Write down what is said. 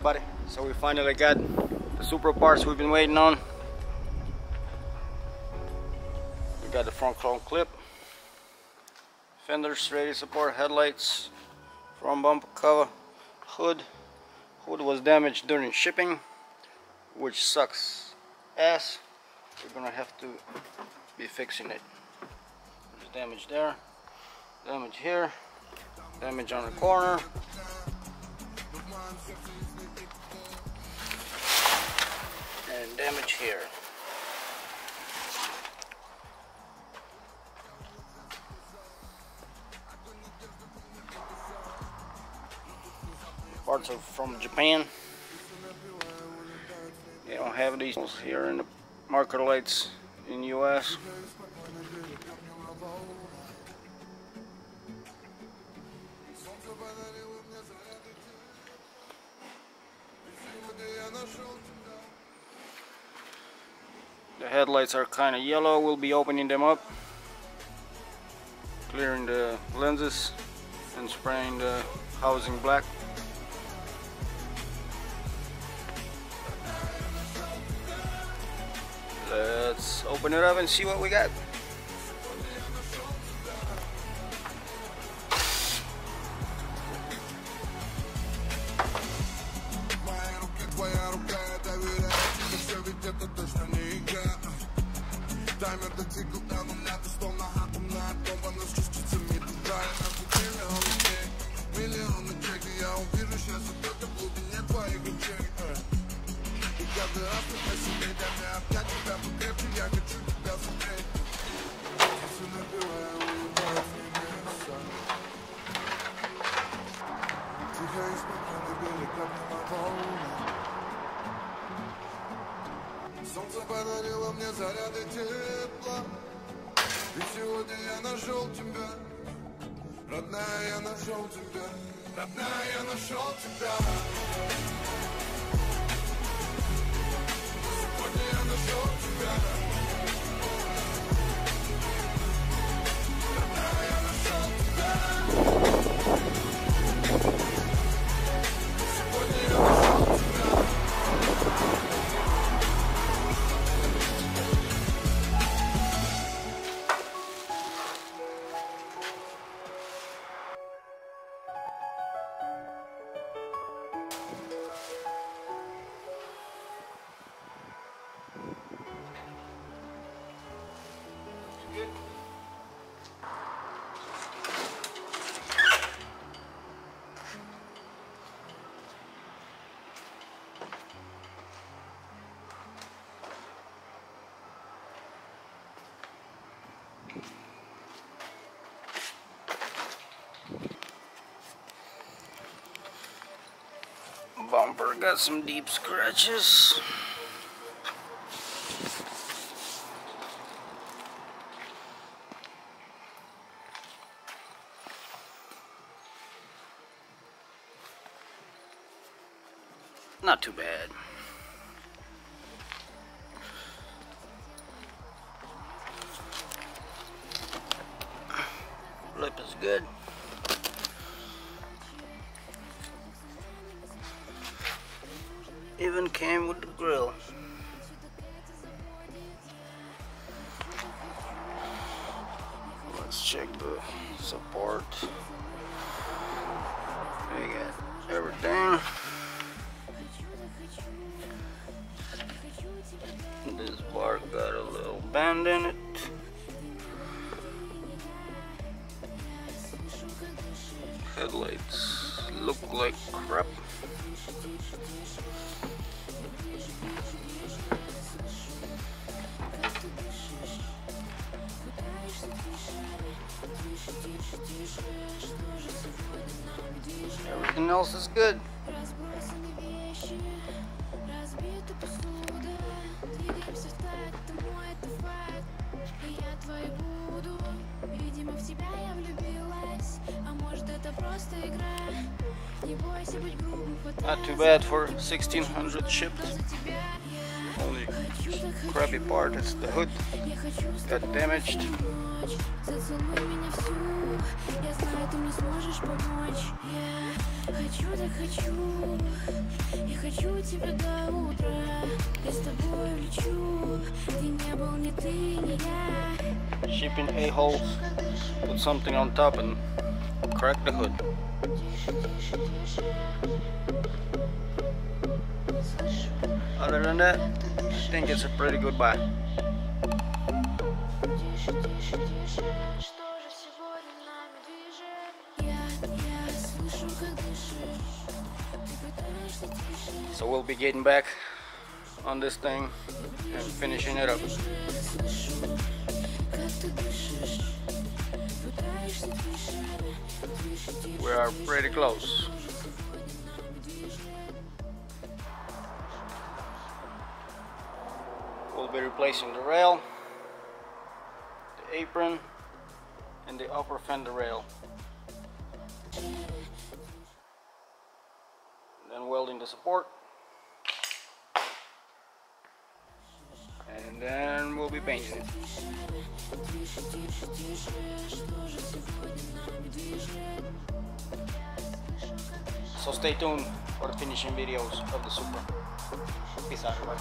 everybody. So we finally got the Supra parts we've been waiting on. We got the front chrome clip, fenders ready to support, headlights, front bumper cover, hood. Hood was damaged during shipping, which sucks ass. We're gonna have to be fixing it. There's damage there, damage here, damage on the corner. And damage here. Parts are from Japan. They don't have these here in the marker lights in the US. The headlights are kind of yellow. We'll be opening them up, clearing the lenses and spraying the housing black. Let's open it up and see what we got. Солнце подарило мне заряды тепла. Ведь сегодня я нашел тебя. Родная, я нашел тебя. Родная, я нашел тебя. Сегодня я нашел тебя. Родная, я нашел тебя. Сегодня я нашел тебя. Bumper got some deep scratches. Not too bad. Lip is good. Even came with the grill. Let's check the support. We got everything. This bar got a little bend in it. Headlights look like crap. Everything else is good. Not too bad for 1600 shipped. Only crappy part is the hood got damaged. Зацелуй меня всю, я знаю, ты мне сможешь помочь. Хочу, так хочу, я хочу тебя до утра. Я с тобой лечу, ты не был ни ты, ни я. Shipping a-holes, put something on top and crack the hood. Other than that, I think it's a pretty good buy. So we'll be getting back on this thing and finishing it up. We are pretty close. We'll be replacing the rail, the apron, and the upper fender rail. Then welding the support. And then we'll be painting it. So stay tuned for the finishing videos of the Supra. Peace out, everybody.